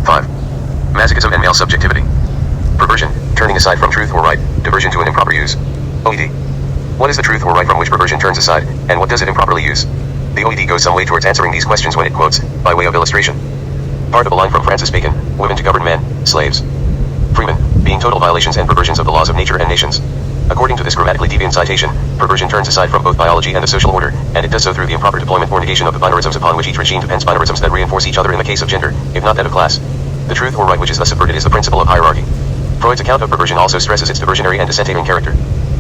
5. Masochism and male subjectivity. Perversion, turning aside from truth or right, diversion to an improper use. OED. What is the truth or right from which perversion turns aside, and what does it improperly use? The OED goes some way towards answering these questions when it quotes, by way of illustration, part of a line from Francis Bacon, women to govern men, slaves. Freeman, being total violations and perversions of the laws of nature and nations. According to this grammatically deviant citation, perversion turns aside from both biology and the social order, and it does so through the improper deployment or negation of the binarisms upon which each regime depends, binarisms that reinforce each other in the case of gender, if not that of class. The truth or right which is thus subverted is the principle of hierarchy. Freud's account of perversion also stresses its diversionary and dissenting character.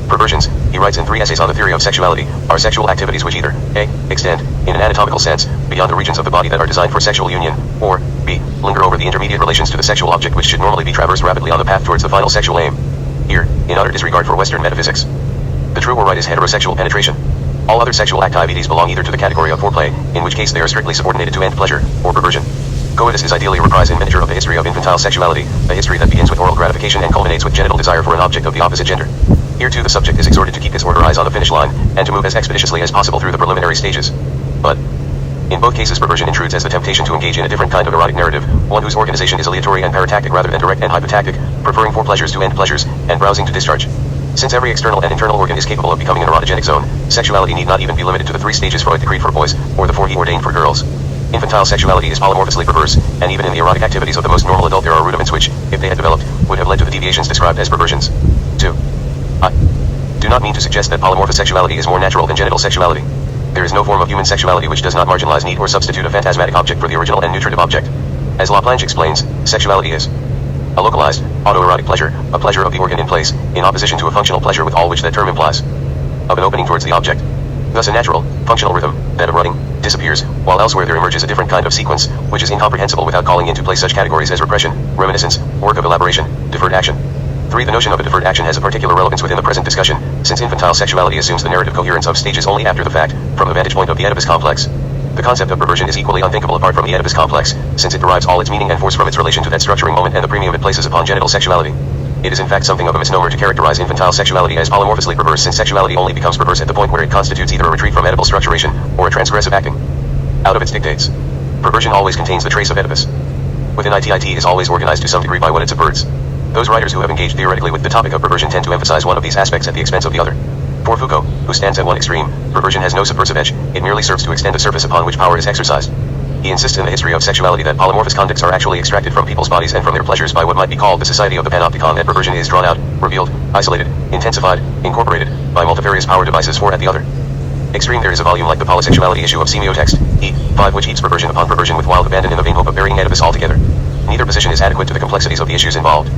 Perversions, he writes in 3 essays on the theory of sexuality, are sexual activities which either a. extend, in an anatomical sense, beyond the regions of the body that are designed for sexual union, or b. linger over the intermediate relations to the sexual object which should normally be traversed rapidly on the path towards the final sexual aim. Here, in utter disregard for Western metaphysics. The true or right is heterosexual penetration. All other sexual activities belong either to the category of foreplay, in which case they are strictly subordinated to end pleasure, or perversion. Coitus is ideally a reprise in miniature of the history of infantile sexuality, a history that begins with oral gratification and culminates with genital desire for an object of the opposite gender. Here too the subject is exhorted to keep his or her eyes on the finish line, and to move as expeditiously as possible through the preliminary stages. But, in both cases perversion intrudes as the temptation to engage in a different kind of erotic narrative, one whose organization is aleatory and paratactic rather than direct and hypotactic, preferring forepleasures to end pleasures, and browsing to discharge. Since every external and internal organ is capable of becoming an erotogenic zone, sexuality need not even be limited to the 3 stages Freud decreed for boys, or the 4 he ordained for girls. Infantile sexuality is polymorphously perverse, and even in the erotic activities of the most normal adult there are rudiments which, if they had developed, would have led to the deviations described as perversions. 2. I do not mean to suggest that polymorphous sexuality is more natural than genital sexuality. There is no form of human sexuality which does not marginalize, need, or substitute a phantasmatic object for the original and nutritive object. As Laplanche explains, sexuality is a localized, autoerotic pleasure, a pleasure of the organ in place, in opposition to a functional pleasure with all which that term implies, of an opening towards the object. Thus a natural, functional rhythm, that of running, disappears, while elsewhere there emerges a different kind of sequence, which is incomprehensible without calling into play such categories as repression, reminiscence, work of elaboration, deferred action. 3. The notion of a deferred action has a particular relevance within the present discussion, since infantile sexuality assumes the narrative coherence of stages only after the fact, from the vantage point of the Oedipus complex. The concept of perversion is equally unthinkable apart from the Oedipus complex, since it derives all its meaning and force from its relation to that structuring moment and the premium it places upon genital sexuality. It is in fact something of a misnomer to characterize infantile sexuality as polymorphously perverse, since sexuality only becomes perverse at the point where it constitutes either a retreat from Oedipal structuration, or a transgressive acting out of its dictates. Perversion always contains the trace of Oedipus. Within it is always organized to some degree by what it subverts. Those writers who have engaged theoretically with the topic of perversion tend to emphasize one of these aspects at the expense of the other. For Foucault, who stands at one extreme, perversion has no subversive edge, it merely serves to extend the surface upon which power is exercised. He insists in the history of sexuality that polymorphous conducts are actually extracted from people's bodies and from their pleasures by what might be called the society of the panopticon, and perversion is drawn out, revealed, isolated, intensified, incorporated, by multifarious power devices for at the other extreme there is a volume like the polysexuality issue of semiotext, E5, which heaps perversion upon perversion with wild abandon in the vain hope of burying Oedipus altogether. Neither position is adequate to the complexities of the issues involved.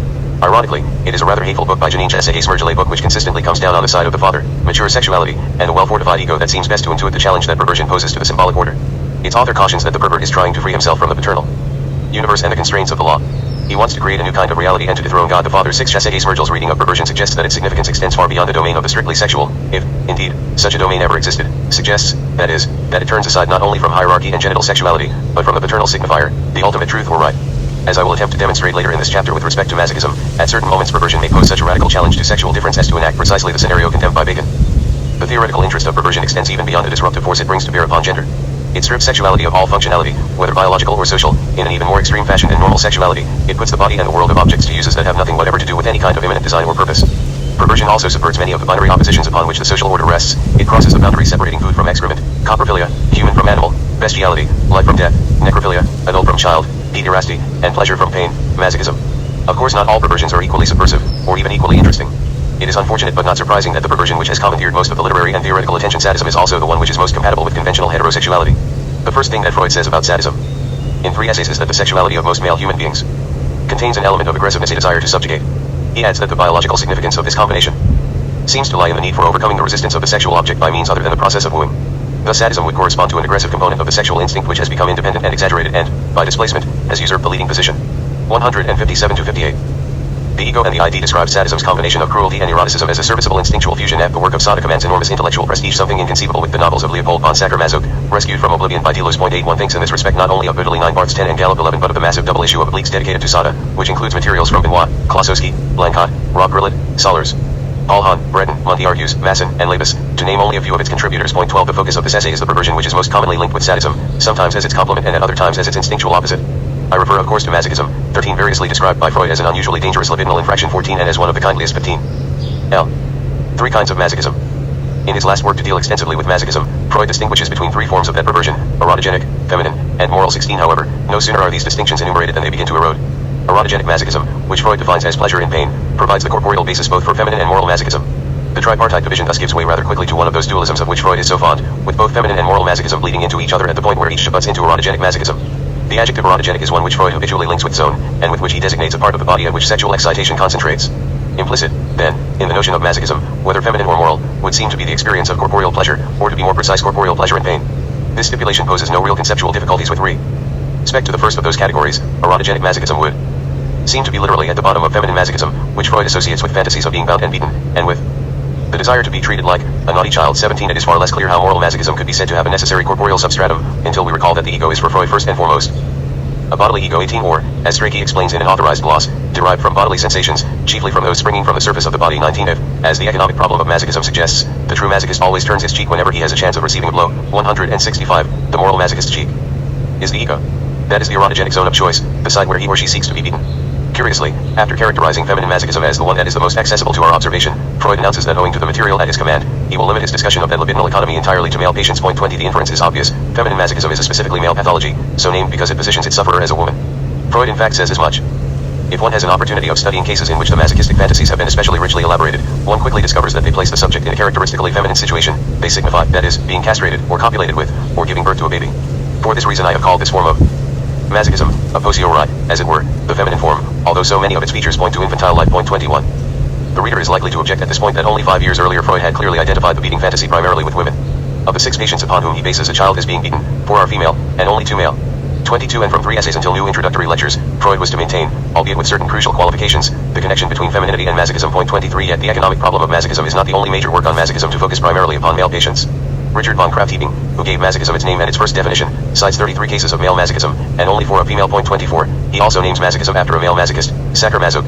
Ironically, it is a rather hateful book by Janine Chassae-Smergellet, a book which consistently comes down on the side of the father, mature sexuality, and a well-fortified ego that seems best to intuit the challenge that perversion poses to the symbolic order. Its author cautions that the pervert is trying to free himself from the paternal universe and the constraints of the law. He wants to create a new kind of reality and to dethrone God the Father. 6. Chassae-Smergel's reading of perversion suggests that its significance extends far beyond the domain of the strictly sexual, if, indeed, such a domain ever existed, suggests, that is, that it turns aside not only from hierarchy and genital sexuality, but from the paternal signifier, the ultimate truth or right. As I will attempt to demonstrate later in this chapter with respect to masochism, at certain moments perversion may pose such a radical challenge to sexual difference as to enact precisely the scenario condemned by Bacon. The theoretical interest of perversion extends even beyond the disruptive force it brings to bear upon gender. It strips sexuality of all functionality, whether biological or social, in an even more extreme fashion than normal sexuality. It puts the body and the world of objects to uses that have nothing whatever to do with any kind of immanent design or purpose. Perversion also subverts many of the binary oppositions upon which the social order rests. It crosses the boundary separating food from excrement, coprophilia, human from animal, bestiality, life from death, necrophilia, adult from child, pederasty, and pleasure from pain, masochism. Of course not all perversions are equally subversive, or even equally interesting. It is unfortunate but not surprising that the perversion which has commandeered most of the literary and theoretical attention, sadism, is also the one which is most compatible with conventional heterosexuality. The first thing that Freud says about sadism, in 3 essays, is that the sexuality of most male human beings contains an element of aggressiveness, a desire to subjugate. He adds that the biological significance of this combination seems to lie in the need for overcoming the resistance of the sexual object by means other than the process of wooing. Thus sadism would correspond to an aggressive component of the sexual instinct which has become independent and exaggerated and, by displacement, has usurped the leading position. 157-58. The ego and the ID describe sadism's combination of cruelty and eroticism as a serviceable instinctual fusion. The work of Sada commands enormous intellectual prestige, something inconceivable with the novels of Leopold von Sacher-Masoch, rescued from oblivion by Delos. 8. One thinks in this respect not only of Bertolini 9 Barths 10 and Gallup 11 but of the massive double issue of obliques dedicated to Sada, which includes materials from Benoit, Klossowski, Blancott, Rob Grillet, Sollers, Paul Hahn, Breton, Montiargues, Masson, and Labus, to name only a few of its contributors. 12. The focus of this essay is the perversion which is most commonly linked with sadism, sometimes as its complement and at other times as its instinctual opposite. I refer of course to masochism, 13 variously described by Freud as an unusually dangerous libidinal infraction, 14 and as one of the kindliest, 15. L. 3 kinds of masochism. In his last work to deal extensively with masochism, Freud distinguishes between 3 forms of that perversion: erotogenic, feminine, and moral. 16. However, no sooner are these distinctions enumerated than they begin to erode. Erotogenic masochism, which Freud defines as pleasure in pain, provides the corporeal basis both for feminine and moral masochism. The tripartite division thus gives way rather quickly to one of those dualisms of which Freud is so fond, with both feminine and moral masochism bleeding into each other at the point where each butts into erotogenic masochism. The adjective erotogenic is one which Freud habitually links with zone, and with which he designates a part of the body at which sexual excitation concentrates. Implicit, then, in the notion of masochism, whether feminine or moral, would seem to be the experience of corporeal pleasure, or to be more precise, corporeal pleasure and pain. This stipulation poses no real conceptual difficulties with respect to the first of those categories. Erotogenic masochism would seem to be literally at the bottom of feminine masochism, which Freud associates with fantasies of being bound and beaten, and with the desire to be treated like a naughty child. 17. It is far less clear how moral masochism could be said to have a necessary corporeal substratum, until we recall that the ego is for Freud first and foremost a bodily ego. 18. Or, as Strachey explains in an authorized gloss, derived from bodily sensations, chiefly from those springing from the surface of the body. 19. If, as the economic problem of masochism suggests, the true masochist always turns his cheek whenever he has a chance of receiving a blow. 165. The moral masochist's cheek is the ego. That is the erotogenic zone of choice, the side where he or she seeks to be beaten. Curiously, after characterizing feminine masochism as the one that is the most accessible to our observation, Freud announces that owing to the material at his command, he will limit his discussion of that libidinal economy entirely to male patients. Point 20. The inference is obvious. Feminine masochism is a specifically male pathology, so named because it positions its sufferer as a woman. Freud in fact says as much. If one has an opportunity of studying cases in which the masochistic fantasies have been especially richly elaborated, one quickly discovers that they place the subject in a characteristically feminine situation. They signify, that is, being castrated, or copulated with, or giving birth to a baby. For this reason I have called this form of masochism, a posseori, as it were, the feminine form, although so many of its features point to infantile life. Point 21. The reader is likely to object at this point that only 5 years earlier Freud had clearly identified the beating fantasy primarily with women. Of the 6 patients upon whom he bases a child as being beaten, 4 are female, and only 2 male. 22. And from 3 essays until new introductory lectures, Freud was to maintain, albeit with certain crucial qualifications, the connection between femininity and masochism. Point 23. Yet the economic problem of masochism is not the only major work on masochism to focus primarily upon male patients. Richard von Krafft-Ebing, who gave masochism its name and its first definition, cites 33 cases of male masochism, and only 4 of female. Point 24. He also names masochism after a male masochist, sacher-masoch.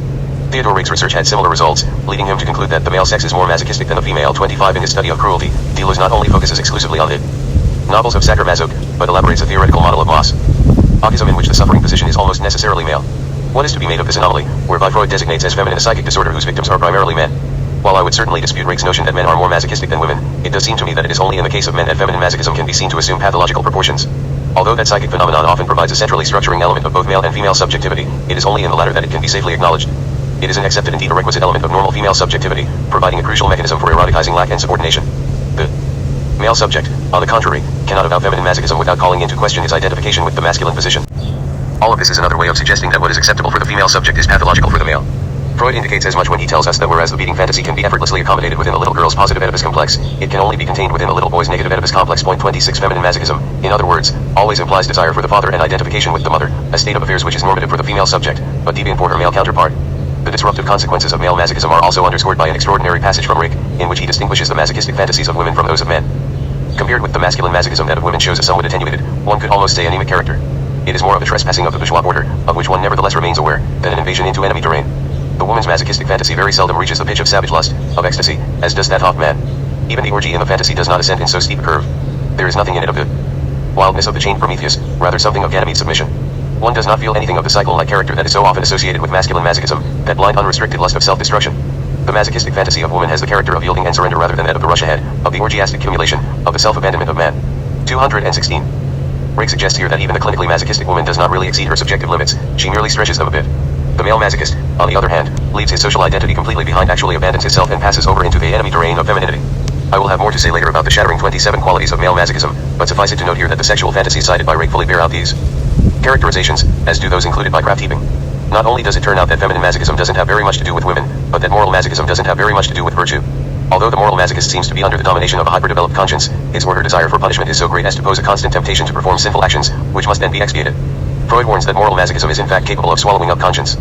Theodore Riggs' research had similar results, leading him to conclude that the male sex is more masochistic than the female. 25. In his study of cruelty, Deleuze not only focuses exclusively on the novels of sacher-masoch, but elaborates a theoretical model of masochism in which the suffering position is almost necessarily male. What is to be made of this anomaly, whereby Freud designates as feminine a psychic disorder whose victims are primarily men? While I would certainly dispute Riggs' notion that men are more masochistic than women, it does seem to me that it is only in the case of men that feminine masochism can be seen to assume pathological proportions. Although that psychic phenomenon often provides a centrally structuring element of both male and female subjectivity, it is only in the latter that it can be safely acknowledged. It is an accepted, indeed a requisite element of normal female subjectivity, providing a crucial mechanism for eroticizing lack and subordination. The male subject, on the contrary, cannot avow feminine masochism without calling into question its identification with the masculine position. All of this is another way of suggesting that what is acceptable for the female subject is pathological for the male. Freud indicates as much when he tells us that whereas the beating fantasy can be effortlessly accommodated within the little girl's positive Oedipus complex, it can only be contained within the little boy's negative Oedipus complex. Point 26. Feminine masochism, in other words, always implies desire for the father and identification with the mother, a state of affairs which is normative for the female subject, but deviant for her male counterpart. The disruptive consequences of male masochism are also underscored by an extraordinary passage from Rick, in which he distinguishes the masochistic fantasies of women from those of men. Compared with the masculine masochism, that of women shows a somewhat attenuated, one could almost say anemic character. It is more of a trespassing of the bourgeois order, of which one nevertheless remains aware, than an invasion into enemy terrain. The woman's masochistic fantasy very seldom reaches the pitch of savage lust, of ecstasy, as does that of man. Even the orgy in the fantasy does not ascend in so steep a curve. There is nothing in it of the wildness of the chained Prometheus, rather something of Ganymede's submission. One does not feel anything of the cycle-like character that is so often associated with masculine masochism, that blind unrestricted lust of self-destruction. The masochistic fantasy of woman has the character of yielding and surrender rather than that of the rush ahead, of the orgiastic accumulation, of the self-abandonment of man. 216. Riggs suggests here that even the clinically masochistic woman does not really exceed her subjective limits, she merely stretches them a bit. The male masochist, on the other hand, leaves his social identity completely behind, actually abandons himself and passes over into the enemy terrain of femininity. I will have more to say later about the shattering 27 qualities of male masochism, but suffice it to note here that the sexual fantasies cited by Riggs fully bear out these characterizations, as do those included by Krafft-Ebing. Not only does it turn out that feminine masochism doesn't have very much to do with women, but that moral masochism doesn't have very much to do with virtue. Although the moral masochist seems to be under the domination of a hyper-developed conscience, his or her desire for punishment is so great as to pose a constant temptation to perform sinful actions, which must then be expiated. Freud warns that moral masochism is in fact capable of swallowing up conscience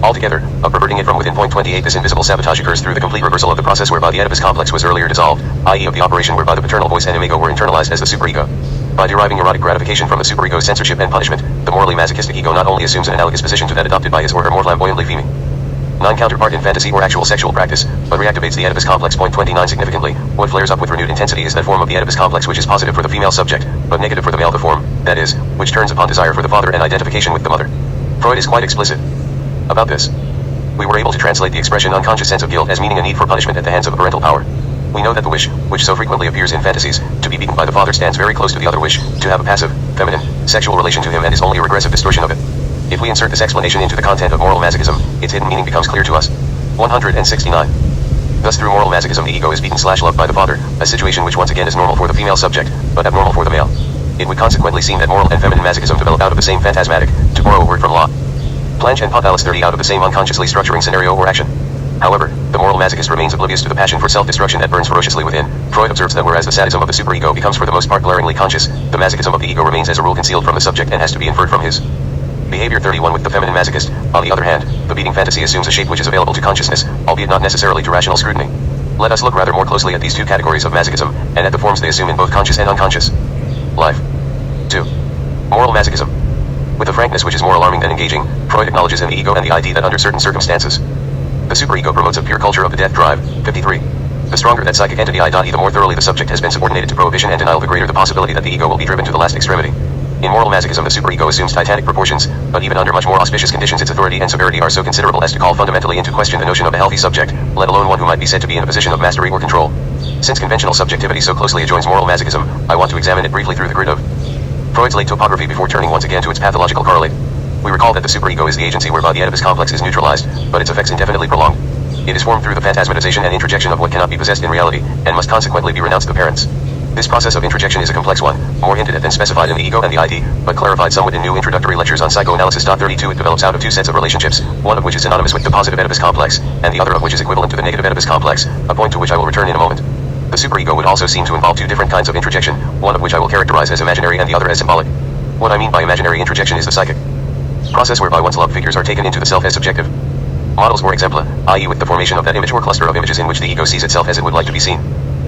altogether, of perverting it from within. Point 28. This invisible sabotage occurs through the complete reversal of the process whereby the Oedipus complex was earlier dissolved, i.e. of the operation whereby the paternal voice and imago were internalized as the superego. By deriving erotic gratification from the superego's censorship and punishment, the morally masochistic ego not only assumes an analogous position to that adopted by his or her more flamboyantly female Non-counterpart in fantasy or actual sexual practice, but reactivates the Oedipus complex. Point 29 significantly, what flares up with renewed intensity is that form of the Oedipus complex which is positive for the female subject, but negative for the male. The form, that is, which turns upon desire for the father and identification with the mother. Freud is quite explicit about this. We were able to translate the expression unconscious sense of guilt as meaning a need for punishment at the hands of a parental power. We know that the wish, which so frequently appears in fantasies, to be beaten by the father stands very close to the other wish, to have a passive, feminine, sexual relation to him and is only a regressive distortion of it. If we insert this explanation into the content of moral masochism, its hidden meaning becomes clear to us. 169. Thus through moral masochism the ego is beaten/loved by the father, a situation which once again is normal for the female subject, but abnormal for the male. It would consequently seem that moral and feminine masochism develop out of the same phantasmatic, to borrow a word from law, planche and Potalis 30 out of the same unconsciously structuring scenario or action. However, the moral masochist remains oblivious to the passion for self-destruction that burns ferociously within. Freud observes that whereas the sadism of the superego becomes for the most part glaringly conscious, the masochism of the ego remains as a rule concealed from the subject and has to be inferred from his behavior. 31 With the feminine masochist, on the other hand, the beating fantasy assumes a shape which is available to consciousness, albeit not necessarily to rational scrutiny. Let us look rather more closely at these two categories of masochism, and at the forms they assume in both conscious and unconscious life. 2. Moral masochism. With a frankness which is more alarming than engaging, Freud acknowledges in the ego and the ID that under certain circumstances, the superego promotes a pure culture of the death drive. 53. The stronger that psychic entity I.e. the more thoroughly the subject has been subordinated to prohibition and denial, the greater the possibility that the ego will be driven to the last extremity. In moral masochism the superego assumes titanic proportions, but even under much more auspicious conditions its authority and severity are so considerable as to call fundamentally into question the notion of a healthy subject, let alone one who might be said to be in a position of mastery or control. Since conventional subjectivity so closely adjoins moral masochism, I want to examine it briefly through the grid of Freud's late topography before turning once again to its pathological correlate. We recall that the superego is the agency whereby the Oedipus complex is neutralized, but its effects indefinitely prolonged. It is formed through the phantasmatization and introjection of what cannot be possessed in reality, and must consequently be renounced to the parents. This process of introjection is a complex one, more hinted at than specified in the ego and the ID, but clarified somewhat in new introductory lectures on psychoanalysis. 32 It develops out of two sets of relationships, one of which is synonymous with the positive Oedipus complex, and the other of which is equivalent to the negative Oedipus complex, a point to which I will return in a moment. The superego would also seem to involve two different kinds of introjection, one of which I will characterize as imaginary and the other as symbolic. What I mean by imaginary introjection is the psychic process whereby one's loved figures are taken into the self as subjective models or exempla, i.e. with the formation of that image or cluster of images in which the ego sees itself as it would like to be seen.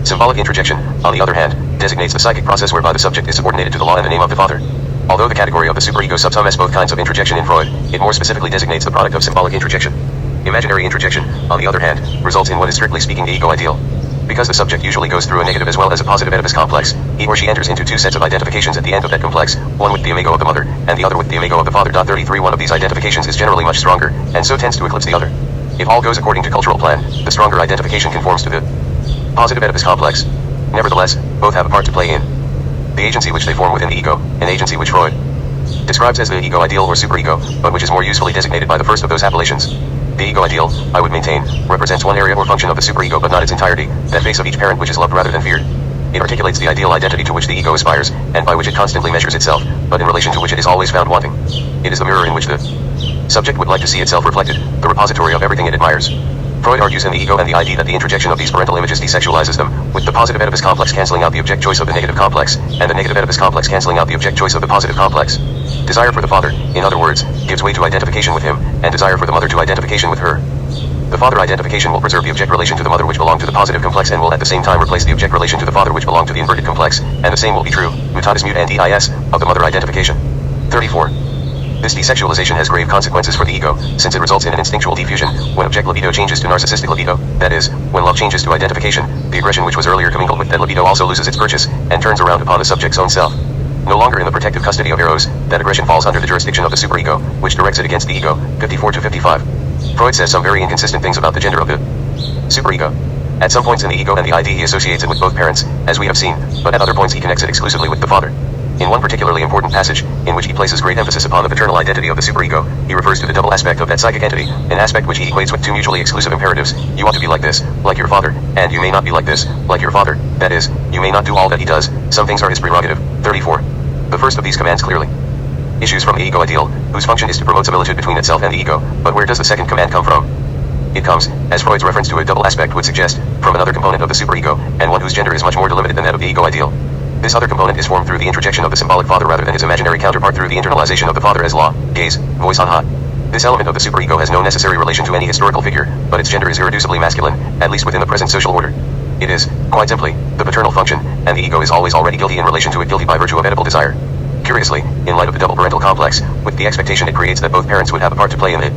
Symbolic introjection, on the other hand, designates the psychic process whereby the subject is subordinated to the law and the name of the father. Although the category of the superego subsumes both kinds of introjection in Freud, it more specifically designates the product of symbolic introjection. Imaginary introjection, on the other hand, results in what is strictly speaking the ego ideal. Because the subject usually goes through a negative as well as a positive Oedipus complex, he or she enters into two sets of identifications at the end of that complex, one with the imago of the mother, and the other with the imago of the father. 33 One of these identifications is generally much stronger, and so tends to eclipse the other. If all goes according to cultural plan, the stronger identification conforms to the positive Oedipus complex. Nevertheless, both have a part to play in the agency which they form within the ego, an agency which Freud describes as the ego ideal or superego, but which is more usefully designated by the first of those appellations. The ego ideal, I would maintain, represents one area or function of the superego but not its entirety, that face of each parent which is loved rather than feared. It articulates the ideal identity to which the ego aspires, and by which it constantly measures itself, but in relation to which it is always found wanting. It is the mirror in which the subject would like to see itself reflected, the repository of everything it admires. Freud argues in the ego and the ID that the introjection of these parental images desexualizes them, with the positive Oedipus complex cancelling out the object choice of the negative complex, and the negative Oedipus complex cancelling out the object choice of the positive complex. Desire for the father, in other words, gives way to identification with him, and desire for the mother to identification with her. The father identification will preserve the object relation to the mother which belonged to the positive complex and will at the same time replace the object relation to the father which belonged to the inverted complex, and the same will be true, mutatis mutandis, of the mother identification. 34. This desexualization has grave consequences for the ego, since it results in an instinctual diffusion. When object libido changes to narcissistic libido, that is, when love changes to identification, the aggression which was earlier commingled with that libido also loses its purchase, and turns around upon the subject's own self. No longer in the protective custody of eros, that aggression falls under the jurisdiction of the superego, which directs it against the ego. 54 to 55. Freud says some very inconsistent things about the gender of the superego. At some points in the ego and the ID he associates it with both parents, as we have seen, but at other points he connects it exclusively with the father. In one particularly important passage, in which he places great emphasis upon the paternal identity of the superego, he refers to the double aspect of that psychic entity, an aspect which he equates with two mutually exclusive imperatives: you ought to be like this, like your father, and you may not be like this, like your father, that is, you may not do all that he does, some things are his prerogative. 34. The first of these commands clearly issues from the ego ideal, whose function is to promote similitude between itself and the ego, but where does the second command come from? It comes, as Freud's reference to a double aspect would suggest, from another component of the superego, and one whose gender is much more delimited than that of the ego ideal. This other component is formed through the introjection of the symbolic father rather than his imaginary counterpart through the internalization of the father as law, gaze, voice on hot. This element of the superego has no necessary relation to any historical figure, but its gender is irreducibly masculine, at least within the present social order. It is, quite simply, the paternal function, and the ego is always already guilty in relation to it, guilty by virtue of Oedipal desire. Curiously, in light of the double parental complex, with the expectation it creates that both parents would have a part to play in it,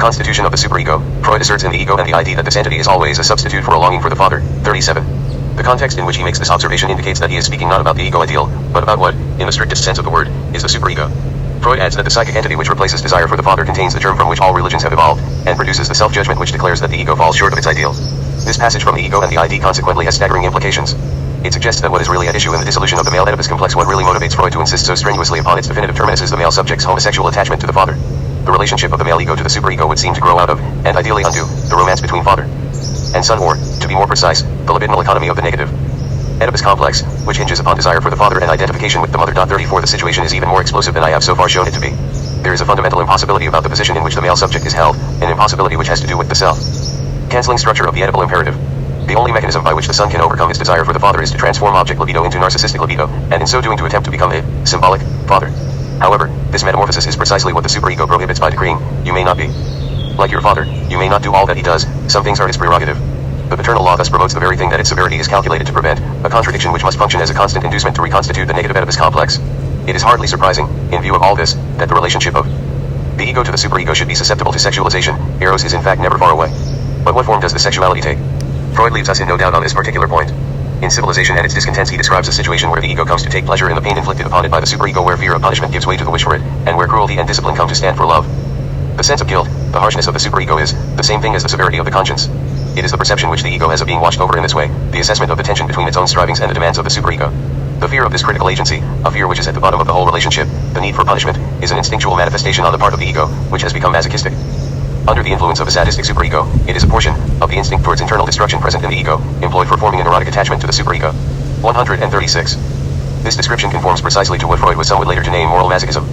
Constitution of the superego. Freud asserts in The Ego and the ID that this entity is always a substitute for a longing for the father. 37. The context in which he makes this observation indicates that he is speaking not about the ego ideal, but about what, in the strictest sense of the word, is the superego. Freud adds that the psychic entity which replaces desire for the father contains the germ from which all religions have evolved, and produces the self-judgment which declares that the ego falls short of its ideal. This passage from The Ego and the ID consequently has staggering implications. It suggests that what is really at issue in the dissolution of the male Oedipus complex, what really motivates Freud to insist so strenuously upon its definitive terminus, is the male subject's homosexual attachment to the father. The relationship of the male ego to the superego would seem to grow out of, and ideally undo, the romance between father and son, or, to be more precise, the libidinal economy of the negative Oedipus complex, which hinges upon desire for the father and identification with the mother. 34. The situation is even more explosive than I have so far shown it to be. There is a fundamental impossibility about the position in which the male subject is held, an impossibility which has to do with the self-canceling structure of the Oedipal imperative. The only mechanism by which the son can overcome his desire for the father is to transform object libido into narcissistic libido, and in so doing to attempt to become a symbolic father. However, this metamorphosis is precisely what the superego prohibits by decreeing, you may not be like your father, you may not do all that he does, some things are his prerogative. The paternal law thus promotes the very thing that its severity is calculated to prevent, a contradiction which must function as a constant inducement to reconstitute the negative Oedipus complex. It is hardly surprising, in view of all this, that the relationship of the ego to the superego should be susceptible to sexualization. Eros is in fact never far away. But what form does the sexuality take? Freud leaves us in no doubt on this particular point. In Civilization and its Discontents he describes a situation where the ego comes to take pleasure in the pain inflicted upon it by the superego, where fear of punishment gives way to the wish for it, and where cruelty and discipline come to stand for love. The sense of guilt, the harshness of the superego is the same thing as the severity of the conscience. It is the perception which the ego has of being watched over in this way, the assessment of the tension between its own strivings and the demands of the superego. The fear of this critical agency, a fear which is at the bottom of the whole relationship, the need for punishment, is an instinctual manifestation on the part of the ego, which has become masochistic. Under the influence of a sadistic superego, it is a portion of the instinct towards internal destruction present in the ego, employed for forming an erotic attachment to the superego. 136. This description conforms precisely to what Freud was somewhat later to name moral masochism.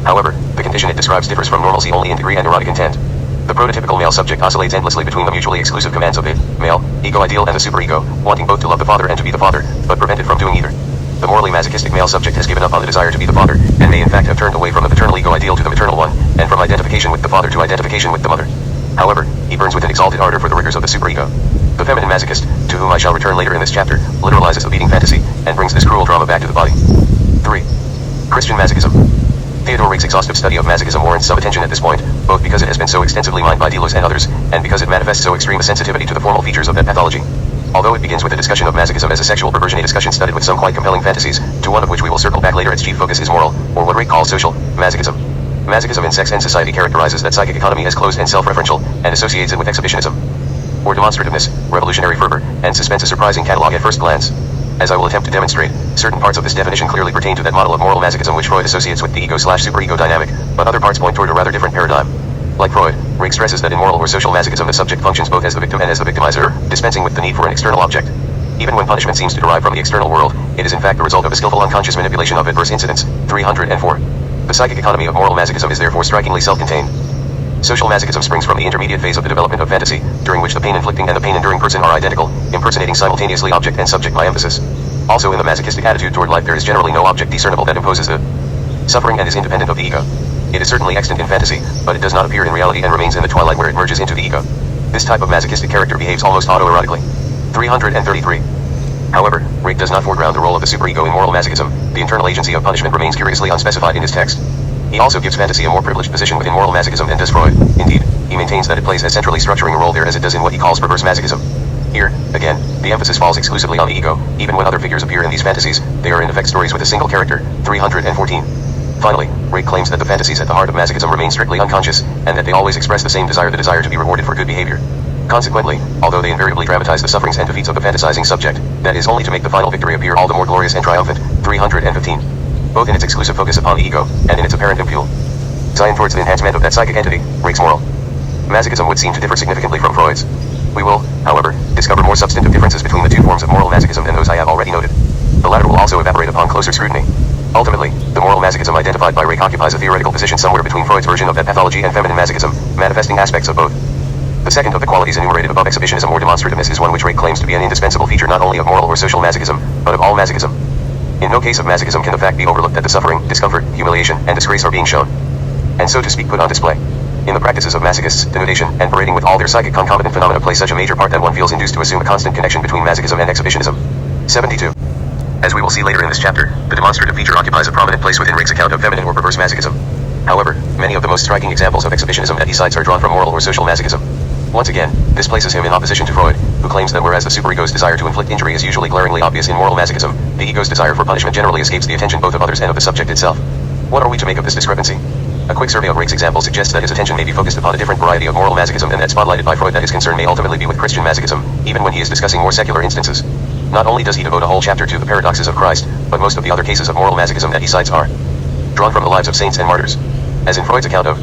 However, the condition it describes differs from normalcy only in degree and erotic intent. The prototypical male subject oscillates endlessly between the mutually exclusive commands of the male ego ideal and the superego, wanting both to love the father and to be the father, but prevented from doing either. The morally masochistic male subject has given up on the desire to be the father, and may in fact have turned away from the paternal ego ideal to the maternal one, and from identification with the father to identification with the mother. However, he burns with an exalted ardor for the rigors of the superego. The feminine masochist, to whom I shall return later in this chapter, literalizes the beating fantasy, and brings this cruel drama back to the body. 3. Christian masochism. Theodore Rake's exhaustive study of masochism warrants some attention at this point, both because it has been so extensively mined by Deleuze and others, and because it manifests so extreme a sensitivity to the formal features of that pathology. Although it begins with a discussion of masochism as a sexual perversion, a discussion studded with some quite compelling fantasies, to one of which we will circle back later, its chief focus is moral, or what Rake calls social, masochism. Masochism in sex and society characterizes that psychic economy as closed and self-referential, and associates it with exhibitionism, or demonstrativeness, revolutionary fervor, and suspense, a surprising catalog at first glance. As I will attempt to demonstrate, certain parts of this definition clearly pertain to that model of moral masochism which Freud associates with the ego/superego dynamic, but other parts point toward a rather different paradigm. Like Freud, Rake stresses that in moral or social masochism the subject functions both as the victim and as the victimizer, dispensing with the need for an external object. Even when punishment seems to derive from the external world, it is in fact the result of a skillful unconscious manipulation of adverse incidents. 304. The psychic economy of moral masochism is therefore strikingly self-contained. Social masochism springs from the intermediate phase of the development of fantasy, during which the pain-inflicting and the pain-enduring person are identical, impersonating simultaneously object and subject by emphasis. Also in the masochistic attitude toward life there is generally no object discernible that imposes the suffering and is independent of the ego. It is certainly extant in fantasy, but it does not appear in reality and remains in the twilight where it merges into the ego. This type of masochistic character behaves almost autoerotically. 333. However, Rake does not foreground the role of the superego in moral masochism. The internal agency of punishment remains curiously unspecified in his text. He also gives fantasy a more privileged position within moral masochism than does Freud. Indeed, he maintains that it plays as centrally structuring a role there as it does in what he calls perverse masochism. Here, again, the emphasis falls exclusively on the ego. Even when other figures appear in these fantasies, they are in effect stories with a single character. 314. Finally, Rake claims that the fantasies at the heart of masochism remain strictly unconscious, and that they always express the same desire, the desire to be rewarded for good behavior. Consequently, although they invariably dramatize the sufferings and defeats of the fantasizing subject, that is only to make the final victory appear all the more glorious and triumphant. 315. Both in its exclusive focus upon the ego, and in its apparent impule design towards the enhancement of that psychic entity, Rake's moral masochism would seem to differ significantly from Freud's. We will, however, discover more substantive differences between the two forms of moral masochism than those I have already noted. The latter will also evaporate upon closer scrutiny. Ultimately, the moral masochism identified by Rake occupies a theoretical position somewhere between Freud's version of that pathology and feminine masochism, manifesting aspects of both. The second of the qualities enumerated above, exhibitionism or demonstrativeness, is one which Rake claims to be an indispensable feature not only of moral or social masochism, but of all masochism. In no case of masochism can the fact be overlooked that the suffering, discomfort, humiliation, and disgrace are being shown, and so to speak put on display. In the practices of masochists, denudation, and parading with all their psychic concomitant phenomena play such a major part that one feels induced to assume a constant connection between masochism and exhibitionism. 72. As we will see later in this chapter, the demonstrative feature occupies a prominent place within Rake's account of feminine or perverse masochism. However, many of the most striking examples of exhibitionism that he cites are drawn from moral or social masochism. Once again, this places him in opposition to Freud, who claims that whereas the superego's desire to inflict injury is usually glaringly obvious in moral masochism, the ego's desire for punishment generally escapes the attention both of others and of the subject itself. What are we to make of this discrepancy? A quick survey of Rake's example suggests that his attention may be focused upon a different variety of moral masochism and that spotlighted by Freud that his concern may ultimately be with Christian masochism, even when he is discussing more secular instances. Not only does he devote a whole chapter to the paradoxes of Christ, but most of the other cases of moral masochism that he cites are drawn from the lives of saints and martyrs. As in Freud's account of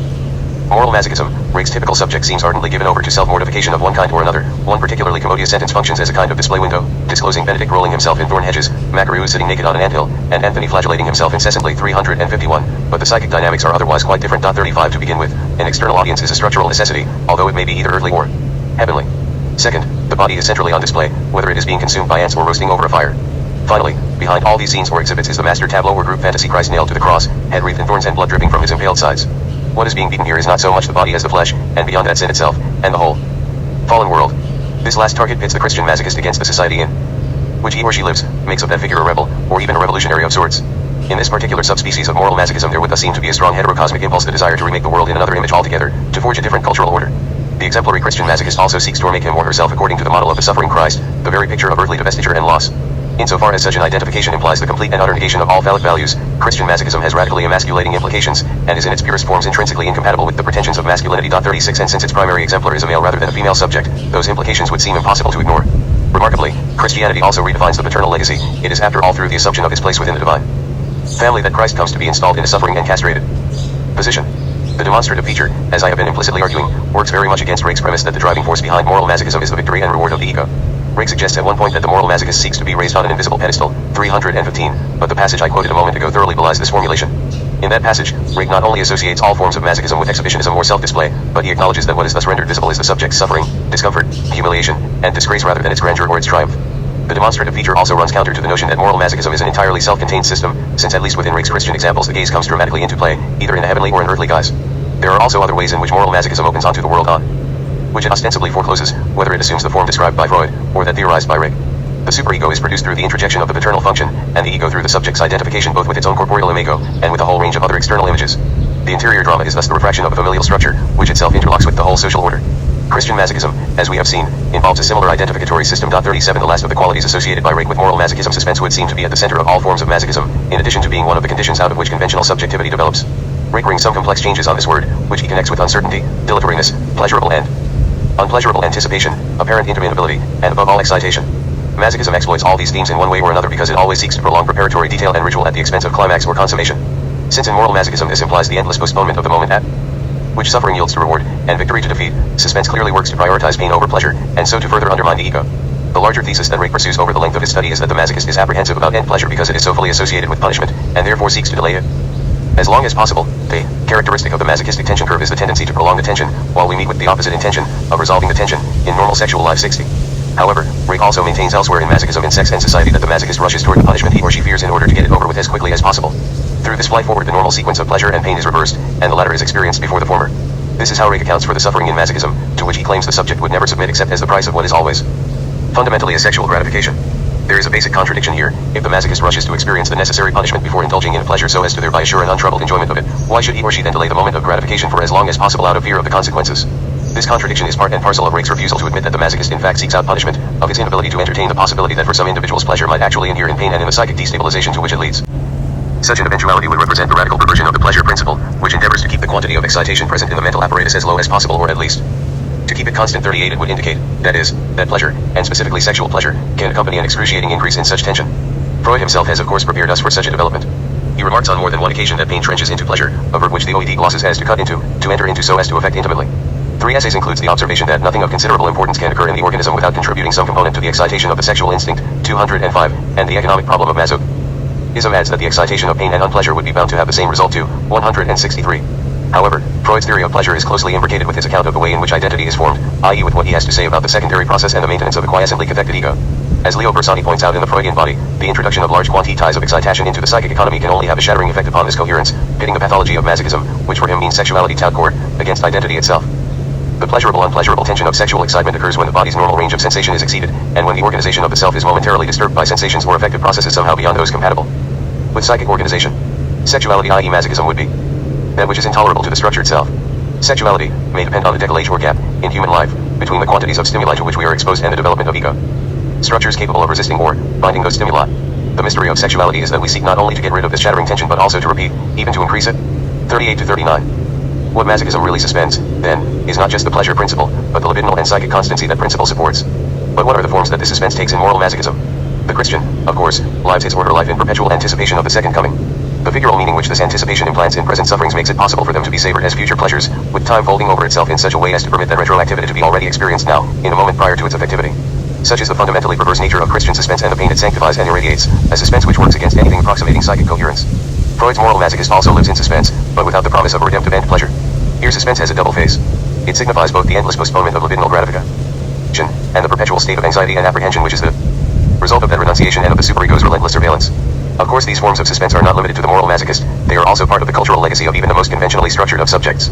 moral masochism, Rake's typical subject seems ardently given over to self-mortification of one kind or another. One particularly commodious sentence functions as a kind of display window, disclosing Benedict rolling himself in thorn hedges, Macarius sitting naked on an anthill, and Anthony flagellating himself incessantly. 351, but the psychic dynamics are otherwise quite different. 35 to begin with, an external audience is a structural necessity, although it may be either earthly or heavenly. Second, the body is centrally on display, whether it is being consumed by ants or roasting over a fire. Finally, behind all these scenes or exhibits is the master tableau or group fantasy Christ nailed to the cross, head wreathed in thorns and blood dripping from his impaled sides. What is being beaten here is not so much the body as the flesh, and beyond that sin itself, and the whole fallen world. This last target pits the Christian masochist against the society in which he or she lives, makes of that figure a rebel, or even a revolutionary of sorts. In this particular subspecies of moral masochism there would thus seem to be a strong heterocosmic impulse, the desire to remake the world in another image altogether, to forge a different cultural order. The exemplary Christian masochist also seeks to make him or herself according to the model of the suffering Christ, the very picture of earthly divestiture and loss. Insofar as such an identification implies the complete and utter negation of all phallic values, Christian masochism has radically emasculating implications, and is in its purest forms intrinsically incompatible with the pretensions of masculinity. 36 And since its primary exemplar is a male rather than a female subject, those implications would seem impossible to ignore. Remarkably, Christianity also redefines the paternal legacy. It is after all through the assumption of his place within the divine family that Christ comes to be installed in a suffering and castrated position. The demonstrative feature, as I have been implicitly arguing, works very much against Rake's premise that the driving force behind moral masochism is the victory and reward of the ego. Rake suggests at one point that the moral masochist seeks to be raised on an invisible pedestal, 315, but the passage I quoted a moment ago thoroughly belies this formulation. In that passage, Rake not only associates all forms of masochism with exhibitionism or self-display, but he acknowledges that what is thus rendered visible is the subject's suffering, discomfort, humiliation, and disgrace rather than its grandeur or its triumph. The demonstrative feature also runs counter to the notion that moral masochism is an entirely self-contained system, since at least within Rake's Christian examples the gaze comes dramatically into play, either in a heavenly or an earthly guise. There are also other ways in which moral masochism opens onto the world on which it ostensibly forecloses, whether it assumes the form described by Freud, or that theorized by Rake. The superego is produced through the introjection of the paternal function, and the ego through the subject's identification both with its own corporeal imago, and with a whole range of other external images. The interior drama is thus the refraction of a familial structure, which itself interlocks with the whole social order. Christian masochism, as we have seen, involves a similar identificatory system. 37 The last of the qualities associated by Rake with moral masochism, suspense, would seem to be at the center of all forms of masochism, in addition to being one of the conditions out of which conventional subjectivity develops. Rake brings some complex changes on this word, which he connects with uncertainty, dilatoriness, pleasurable and unpleasurable anticipation, apparent interminability, and above all excitation. Masochism exploits all these themes in one way or another because it always seeks to prolong preparatory detail and ritual at the expense of climax or consummation. Since in moral masochism this implies the endless postponement of the moment at which suffering yields to reward, and victory to defeat, suspense clearly works to prioritize pain over pleasure, and so to further undermine the ego. The larger thesis that Rake pursues over the length of his study is that the masochist is apprehensive about end pleasure because it is so fully associated with punishment, and therefore seeks to delay it as long as possible. The characteristic of the masochistic tension curve is the tendency to prolong the tension, while we meet with the opposite intention of resolving the tension in normal sexual life. 60. However, Rake also maintains elsewhere in masochism in sex and society that the masochist rushes toward the punishment he or she fears in order to get it over with as quickly as possible. Through this flight forward the normal sequence of pleasure and pain is reversed, and the latter is experienced before the former. This is how Rake accounts for the suffering in masochism, to which he claims the subject would never submit except as the price of what is always fundamentally a sexual gratification. There is a basic contradiction here. If the masochist rushes to experience the necessary punishment before indulging in pleasure so as to thereby assure an untroubled enjoyment of it, why should he or she then delay the moment of gratification for as long as possible out of fear of the consequences? This contradiction is part and parcel of Rake's refusal to admit that the masochist in fact seeks out punishment, of his inability to entertain the possibility that for some individuals pleasure might actually inhere in pain and in the psychic destabilization to which it leads. Such an eventuality would represent the radical perversion of the pleasure principle, which endeavors to keep the quantity of excitation present in the mental apparatus as low as possible, or at least to keep it constant. 38 It would indicate, that is, that pleasure, and specifically sexual pleasure, can accompany an excruciating increase in such tension. Freud himself has of course prepared us for such a development. He remarks on more than one occasion that pain trenches into pleasure, a verb which the OED glosses as to cut into, to enter into so as to affect intimately. 3 essays includes the observation that nothing of considerable importance can occur in the organism without contributing some component to the excitation of the sexual instinct, 205, and the economic problem of masochism adds that the excitation of pain and unpleasure would be bound to have the same result too, 163. However, Freud's theory of pleasure is closely imbricated with his account of the way in which identity is formed, i.e. with what he has to say about the secondary process and the maintenance of a quiescently cathected ego. As Leo Bersani points out in the Freudian body, the introduction of large quantities of excitation into the psychic economy can only have a shattering effect upon this coherence, pitting the pathology of masochism, which for him means sexuality tout court, against identity itself. The pleasurable-unpleasurable tension of sexual excitement occurs when the body's normal range of sensation is exceeded, and when the organization of the self is momentarily disturbed by sensations or affective processes somehow beyond those compatible with psychic organization. Sexuality, i.e. masochism, would be that which is intolerable to the structure itself. Sexuality may depend on the decalage or gap in human life between the quantities of stimuli to which we are exposed and the development of ego. Structures capable of resisting or binding those stimuli. The mystery of sexuality is that we seek not only to get rid of this shattering tension but also to repeat, even to increase it. 38 to 39. What masochism really suspends, then, is not just the pleasure principle, but the libidinal and psychic constancy that principle supports. But what are the forms that this suspense takes in moral masochism? The Christian, of course, lives his or her life in perpetual anticipation of the second coming. The figural meaning which this anticipation implants in present sufferings makes it possible for them to be savored as future pleasures, with time folding over itself in such a way as to permit that retroactivity to be already experienced now, in a moment prior to its effectivity. Such is the fundamentally perverse nature of Christian suspense and the pain it sanctifies and irradiates, a suspense which works against anything approximating psychic coherence. Freud's moral masochist also lives in suspense, but without the promise of a redemptive end pleasure. Here suspense has a double face. It signifies both the endless postponement of libidinal gratification, and the perpetual state of anxiety and apprehension which is the result of that renunciation and of the superego's relentless surveillance. Of course, these forms of suspense are not limited to the moral masochist, they are also part of the cultural legacy of even the most conventionally structured of subjects.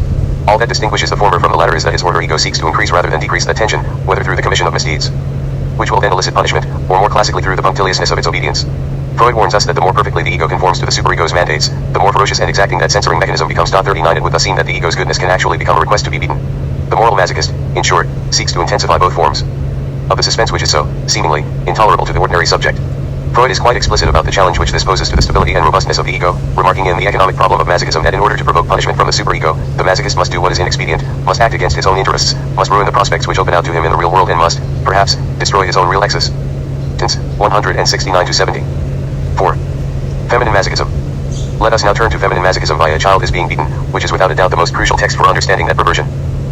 All that distinguishes the former from the latter is that his or her ego seeks to increase rather than decrease that tension, whether through the commission of misdeeds, which will then elicit punishment, or more classically through the punctiliousness of its obedience. Freud warns us that the more perfectly the ego conforms to the superego's mandates, the more ferocious and exacting that censoring mechanism becomes. 39 It would thus seem that the ego's goodness can actually become a request to be beaten. The moral masochist, in short, seeks to intensify both forms of the suspense which is so, seemingly, intolerable to the ordinary subject. Freud is quite explicit about the challenge which this poses to the stability and robustness of the ego, remarking in The Economic Problem of Masochism that in order to provoke punishment from the superego, the masochist must do what is inexpedient, must act against his own interests, must ruin the prospects which open out to him in the real world and must, perhaps, destroy his own real existence. 169 to 70. 4. Feminine masochism. Let us now turn to feminine masochism via A Child is Being Beaten, which is without a doubt the most crucial text for understanding that perversion.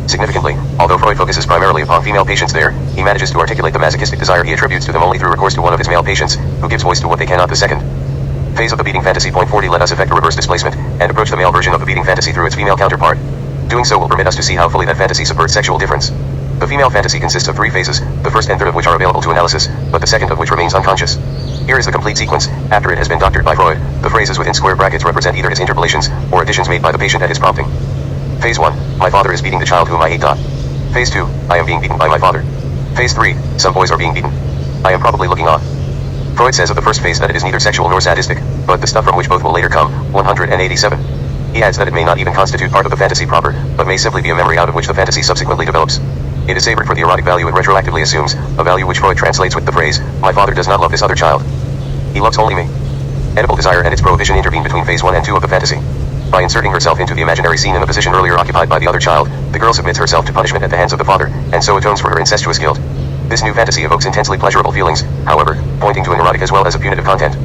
Significantly, although Freud focuses primarily upon female patients there, he manages to articulate the masochistic desire he attributes to them only through recourse to one of his male patients, who gives voice to what they cannot. The second phase of the beating fantasy. Point 40 Let us effect a reverse displacement, and approach the male version of the beating fantasy through its female counterpart. Doing so will permit us to see how fully that fantasy subverts sexual difference. The female fantasy consists of 3 phases, the first and third of which are available to analysis, but the second of which remains unconscious. Here is the complete sequence, after it has been doctored by Freud. The phrases within square brackets represent either his interpolations, or additions made by the patient at his prompting. Phase 1, my father is beating the child whom I hate. Phase 2, I am being beaten by my father. Phase 3, some boys are being beaten. I am probably looking on. Freud says of the first phase that it is neither sexual nor sadistic, but the stuff from which both will later come. 187. He adds that it may not even constitute part of the fantasy proper, but may simply be a memory out of which the fantasy subsequently develops. It is savored for the erotic value it retroactively assumes, a value which Freud translates with the phrase, my father does not love this other child. He loves only me. Edible desire and its prohibition intervene between phase 1 and 2 of the fantasy. By inserting herself into the imaginary scene in the position earlier occupied by the other child, the girl submits herself to punishment at the hands of the father, and so atones for her incestuous guilt. This new fantasy evokes intensely pleasurable feelings, however, pointing to an erotic as well as a punitive content.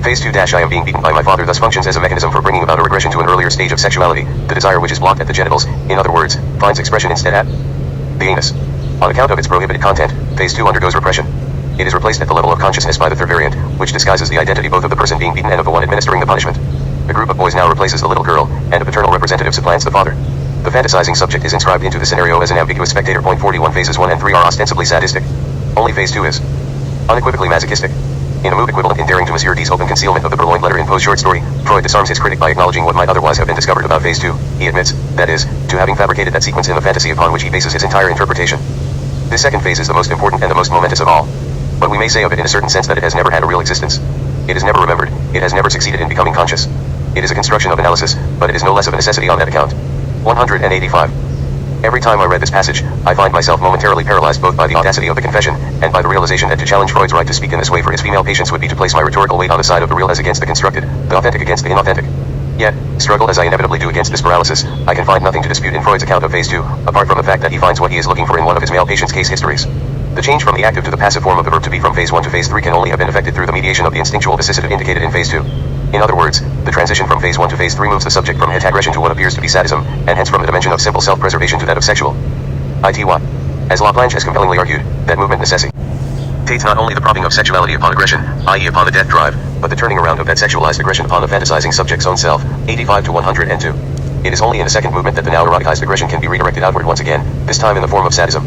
Phase 2 I am being beaten by my father thus functions as a mechanism for bringing about a regression to an earlier stage of sexuality, the desire which is blocked at the genitals, in other words, finds expression instead at the anus. On account of its prohibited content, phase 2 undergoes repression. It is replaced at the level of consciousness by the third variant, which disguises the identity both of the person being beaten and of the one administering the punishment. A group of boys now replaces the little girl, and a paternal representative supplants the father. The fantasizing subject is inscribed into the scenario as an ambiguous spectator. Point 41 Phases 1 and 3 are ostensibly sadistic. Only phase 2 is unequivocally masochistic. In a move equivalent in Daring to Monsieur D's open concealment of the purloined letter in Poe's short story, Freud disarms his critic by acknowledging what might otherwise have been discovered about phase 2. He admits, that is, to having fabricated that sequence in the fantasy upon which he bases his entire interpretation. This second phase is the most important and the most momentous of all. But we may say of it in a certain sense that it has never had a real existence. It is never remembered, it has never succeeded in becoming conscious. It is a construction of analysis, but it is no less of a necessity on that account. 185. Every time I read this passage, I find myself momentarily paralyzed both by the audacity of the confession, and by the realization that to challenge Freud's right to speak in this way for his female patients would be to place my rhetorical weight on the side of the real as against the constructed, the authentic against the inauthentic. Yet, struggle as I inevitably do against this paralysis, I can find nothing to dispute in Freud's account of phase 2, apart from the fact that he finds what he is looking for in one of his male patients' case histories. The change from the active to the passive form of the verb to be from phase 1 to phase 3 can only have been effected through the mediation of the instinctual vicissitude indicated in phase 2. In other words, the transition from phase 1 to phase 3 moves the subject from hetat-aggression to what appears to be sadism, and hence from the dimension of simple self-preservation to that of sexual ity. As Laplanche has compellingly argued, that movement necessitates not only the propping of sexuality upon aggression, i.e. upon the death drive, but the turning around of that sexualized aggression upon the fantasizing subject's own self. 85 to 102. It is only in the second movement that the now eroticized aggression can be redirected outward once again, this time in the form of sadism.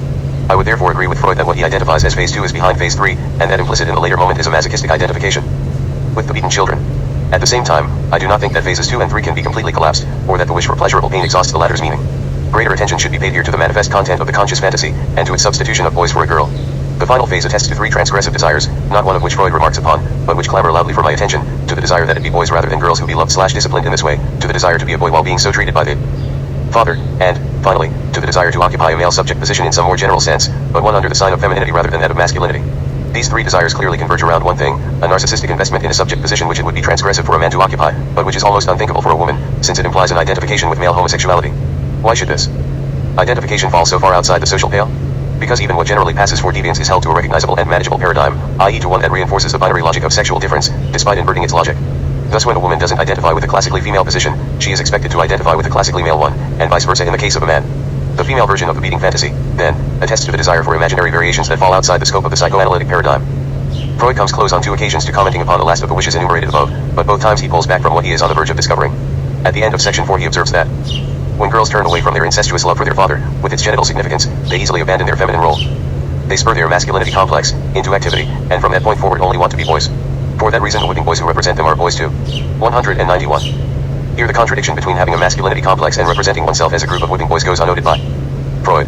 I would therefore agree with Freud that what he identifies as phase 2 is behind phase 3, and that implicit in the later moment is a masochistic identification with the beaten children. At the same time, I do not think that phases 2 and 3 can be completely collapsed, or that the wish for pleasurable pain exhausts the latter's meaning. Greater attention should be paid here to the manifest content of the conscious fantasy, and to its substitution of boys for a girl. The final phase attests to 3 transgressive desires, not one of which Freud remarks upon, but which clamor loudly for my attention, to the the desire that it be boys rather than girls who be loved/disciplined in this way, to the desire to be a boy while being so treated by the father, and, finally, to the desire to occupy a male subject position in some more general sense, but one under the sign of femininity rather than that of masculinity. These three desires clearly converge around one thing, a narcissistic investment in a subject position which it would be transgressive for a man to occupy, but which is almost unthinkable for a woman, since it implies an identification with male homosexuality. Why should this identification fall so far outside the social pale? Because even what generally passes for deviance is held to a recognizable and manageable paradigm, i.e. to one that reinforces the binary logic of sexual difference, despite inverting its logic. Thus when a woman doesn't identify with a classically female position, she is expected to identify with a classically male one, and vice versa in the case of a man. The female version of the beating fantasy, then, attests to the desire for imaginary variations that fall outside the scope of the psychoanalytic paradigm. Freud comes close on 2 occasions to commenting upon the last of the wishes enumerated above, but both times he pulls back from what he is on the verge of discovering. At the end of section 4 he observes that when girls turn away from their incestuous love for their father, with its genital significance, they easily abandon their feminine role. They spur their masculinity complex into activity, and from that point forward only want to be boys. For that reason the whipping boys who represent them are boys too. 191. Here the contradiction between having a masculinity complex and representing oneself as a group of whipping boys goes unnoted by Freud.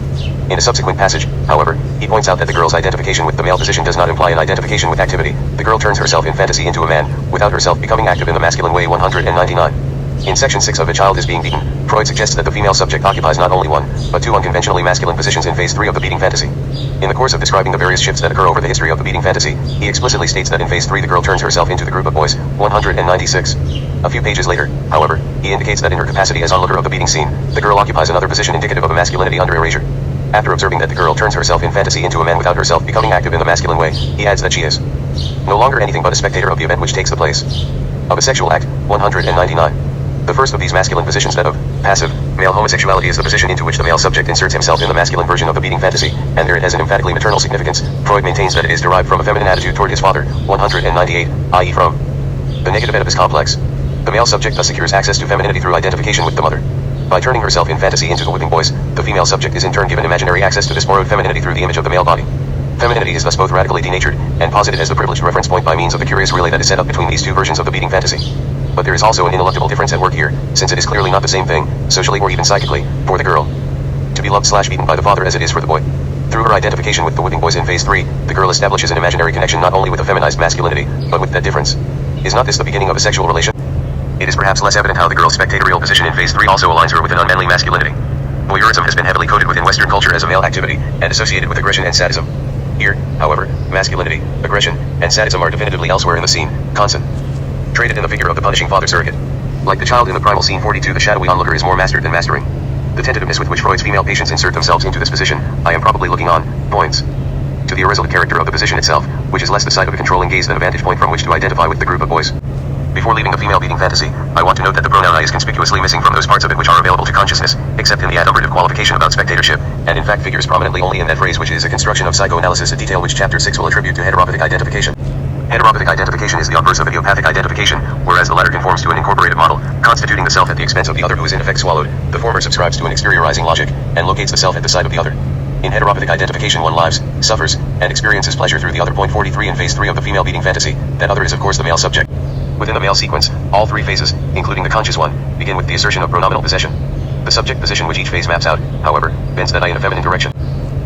In a subsequent passage, however, he points out that the girl's identification with the male position does not imply an identification with activity. The girl turns herself in fantasy into a man, without herself becoming active in the masculine way. 199. In section 6 of A Child is Being Beaten, Freud suggests that the female subject occupies not only one, but 2 unconventionally masculine positions in phase 3 of the beating fantasy. In the course of describing the various shifts that occur over the history of the beating fantasy, he explicitly states that in phase 3 the girl turns herself into the group of boys. 196. A few pages later, however, he indicates that in her capacity as onlooker of the beating scene, the girl occupies another position indicative of a masculinity under erasure. After observing that the girl turns herself in fantasy into a man without herself becoming active in the masculine way, he adds that she is no longer anything but a spectator of the event which takes the place of a sexual act. 199. The first of these masculine positions, that of passive male homosexuality, is the position into which the male subject inserts himself in the masculine version of the beating fantasy, and there it has an emphatically maternal significance. Freud maintains that it is derived from a feminine attitude toward his father. 198, i.e. from the negative Oedipus complex. The male subject thus secures access to femininity through identification with the mother. By turning herself in fantasy into the whipping boys, the female subject is in turn given imaginary access to this borrowed femininity through the image of the male body. Femininity is thus both radically denatured, and posited as the privileged reference point by means of the curious relay that is set up between these 2 versions of the beating fantasy. But there is also an ineluctable difference at work here, since it is clearly not the same thing, socially or even psychically, for the girl to be loved/beaten by the father as it is for the boy. Through her identification with the whipping boys in phase 3, the girl establishes an imaginary connection not only with a feminized masculinity, but with that difference. Is not this the beginning of a sexual relation? It is perhaps less evident how the girl's spectatorial position in phase 3 also aligns her with an unmanly masculinity. Voyeurism has been heavily coded within Western culture as a male activity, and associated with aggression and sadism. Here, however, masculinity, aggression, and sadism are definitively elsewhere in the scene, concentrated in the figure of the punishing father surrogate. Like the child in the primal scene 42, the shadowy onlooker is more mastered than mastering. The tentativeness with which Freud's female patients insert themselves into this position, I am probably looking on, points to the irresolute character of the position itself, which is less the site of a controlling gaze than a vantage point from which to identify with the group of boys. Before leaving the female beating fantasy, I want to note that the pronoun I is conspicuously missing from those parts of it which are available to consciousness, except in the adumbrative qualification about spectatorship, and in fact figures prominently only in that phrase which is a construction of psychoanalysis, a detail which chapter 6 will attribute to heteropathic identification. Heteropathic identification is the obverse of idiopathic identification, whereas the latter conforms to an incorporated model, constituting the self at the expense of the other who is in effect swallowed. The former subscribes to an exteriorizing logic, and locates the self at the side of the other. In heteropathic identification one lives, suffers, and experiences pleasure through the other. 43 in phase 3 of the female beating fantasy, that other is of course the male subject. Within the male sequence, all 3 phases, including the conscious one, begin with the assertion of pronominal possession. The subject position which each phase maps out, however, bends that I in a feminine direction.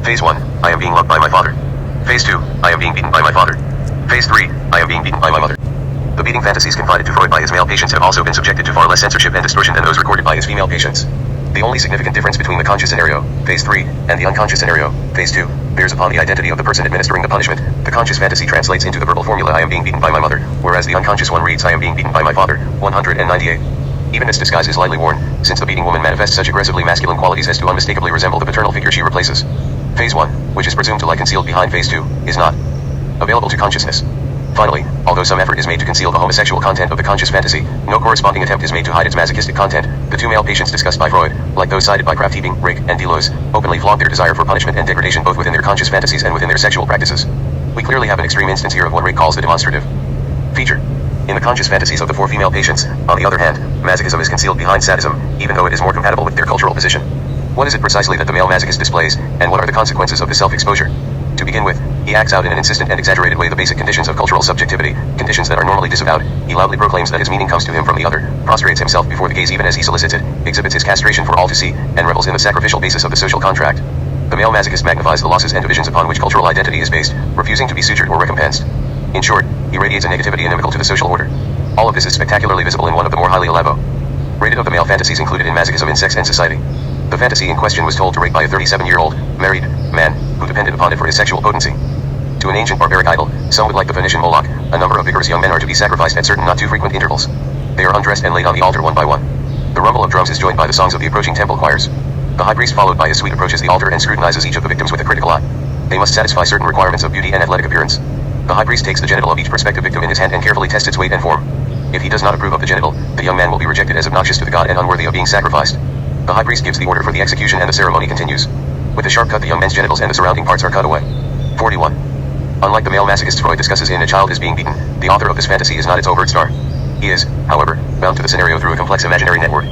Phase 1, I am being loved by my father. Phase 2, I am being beaten by my father. Phase 3, I am being beaten by my mother. The beating fantasies confided to Freud by his male patients have also been subjected to far less censorship and distortion than those recorded by his female patients. The only significant difference between the conscious scenario, phase 3, and the unconscious scenario, phase 2, bears upon the identity of the person administering the punishment. The conscious fantasy translates into the verbal formula I am being beaten by my mother, whereas the unconscious one reads I am being beaten by my father. 198. Even this disguise is lightly worn, since the beating woman manifests such aggressively masculine qualities as to unmistakably resemble the paternal figure she replaces. Phase 1, which is presumed to lie concealed behind phase 2, is not available to consciousness. Finally, although some effort is made to conceal the homosexual content of the conscious fantasy, no corresponding attempt is made to hide its masochistic content. The 2 male patients discussed by Freud, like those cited by Krafft-Ebing, Rick, and Deleuze, openly flaunt their desire for punishment and degradation both within their conscious fantasies and within their sexual practices. We clearly have an extreme instance here of what Rick calls the demonstrative feature. In the conscious fantasies of the 4 female patients, on the other hand, masochism is concealed behind sadism, even though it is more compatible with their cultural position. What is it precisely that the male masochist displays, and what are the consequences of this self-exposure? To begin with, he acts out in an insistent and exaggerated way the basic conditions of cultural subjectivity, conditions that are normally disavowed. He loudly proclaims that his meaning comes to him from the other, prostrates himself before the gaze even as he solicits it, exhibits his castration for all to see, and revels in the sacrificial basis of the social contract. The male masochist magnifies the losses and divisions upon which cultural identity is based, refusing to be sutured or recompensed. In short, he radiates a negativity inimical to the social order. All of this is spectacularly visible in one of the more highly elaborated of the male fantasies included in masochism in Sex and Society. The fantasy in question was told to rape by a 37-year-old, married, man, who depended upon it for his sexual potency. To an ancient barbaric idol, somewhat like the Phoenician Moloch, a number of vigorous young men are to be sacrificed at certain not too frequent intervals. They are undressed and laid on the altar one by one. The rumble of drums is joined by the songs of the approaching temple choirs. The high priest, followed by his suite, approaches the altar and scrutinizes each of the victims with a critical eye. They must satisfy certain requirements of beauty and athletic appearance. The high priest takes the genital of each prospective victim in his hand and carefully tests its weight and form. If he does not approve of the genital, the young man will be rejected as obnoxious to the god and unworthy of being sacrificed. The high priest gives the order for the execution and the ceremony continues. With a sharp cut, the young man's genitals and the surrounding parts are cut away. 41. Unlike the male masochists Freud discusses in A Child is Being Beaten, the author of this fantasy is not its overt star. He is, however, bound to the scenario through a complex imaginary network.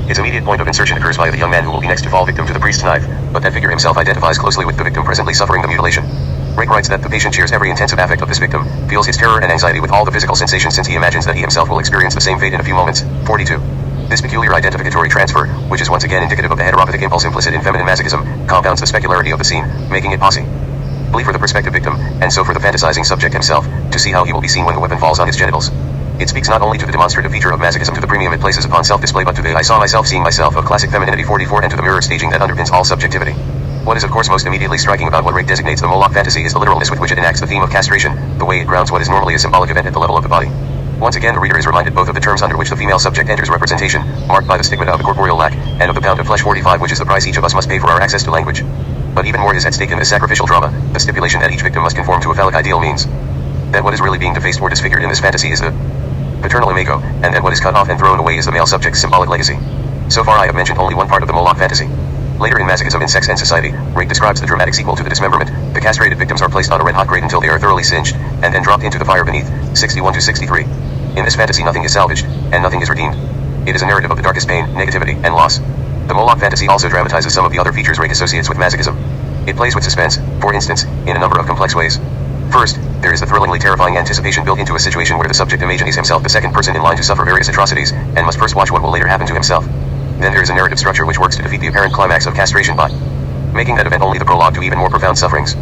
His immediate point of insertion occurs via the young man who will be next to fall victim to the priest's knife, but that figure himself identifies closely with the victim presently suffering the mutilation. Rake writes that the patient shares every intensive affect of this victim, feels his terror and anxiety with all the physical sensations since he imagines that he himself will experience the same fate in a few moments. 42. This peculiar identificatory transfer, which is once again indicative of the heteropathic impulse implicit in feminine masochism, compounds the specularity of the scene, making it possible for the prospective victim, and so for the fantasizing subject himself, to see how he will be seen when the weapon falls on his genitals. It speaks not only to the demonstrative feature of masochism, to the premium it places upon self-display, but to the I saw myself seeing myself of classic femininity. 44, and to the mirror staging that underpins all subjectivity. What is of course most immediately striking about what Rake designates the Moloch fantasy is the literalness with which it enacts the theme of castration, the way it grounds what is normally a symbolic event at the level of the body. Once again the reader is reminded both of the terms under which the female subject enters representation, marked by the stigmata of the corporeal lack, and of the pound of flesh. 45, which is the price each of us must pay for our access to language. But even more is at stake in this sacrificial drama, the stipulation that each victim must conform to a phallic ideal means that what is really being defaced or disfigured in this fantasy is the paternal imago, and that what is cut off and thrown away is the male subject's symbolic legacy. So far I have mentioned only one part of the Moloch fantasy. Later in Masochism in Sex and Society, Rake describes the dramatic sequel to the dismemberment. The castrated victims are placed on a red-hot grate until they are thoroughly singed, and then dropped into the fire beneath. 61-63. In this fantasy nothing is salvaged, and nothing is redeemed. It is a narrative of the darkest pain, negativity, and loss. The Moloch fantasy also dramatizes some of the other features Rake associates with masochism. It plays with suspense, for instance, in a number of complex ways. First, there is the thrillingly terrifying anticipation built into a situation where the subject imagines himself the second person in line to suffer various atrocities, and must first watch what will later happen to himself. Then there is a narrative structure which works to defeat the apparent climax of castration by making that event only the prologue to even more profound sufferings.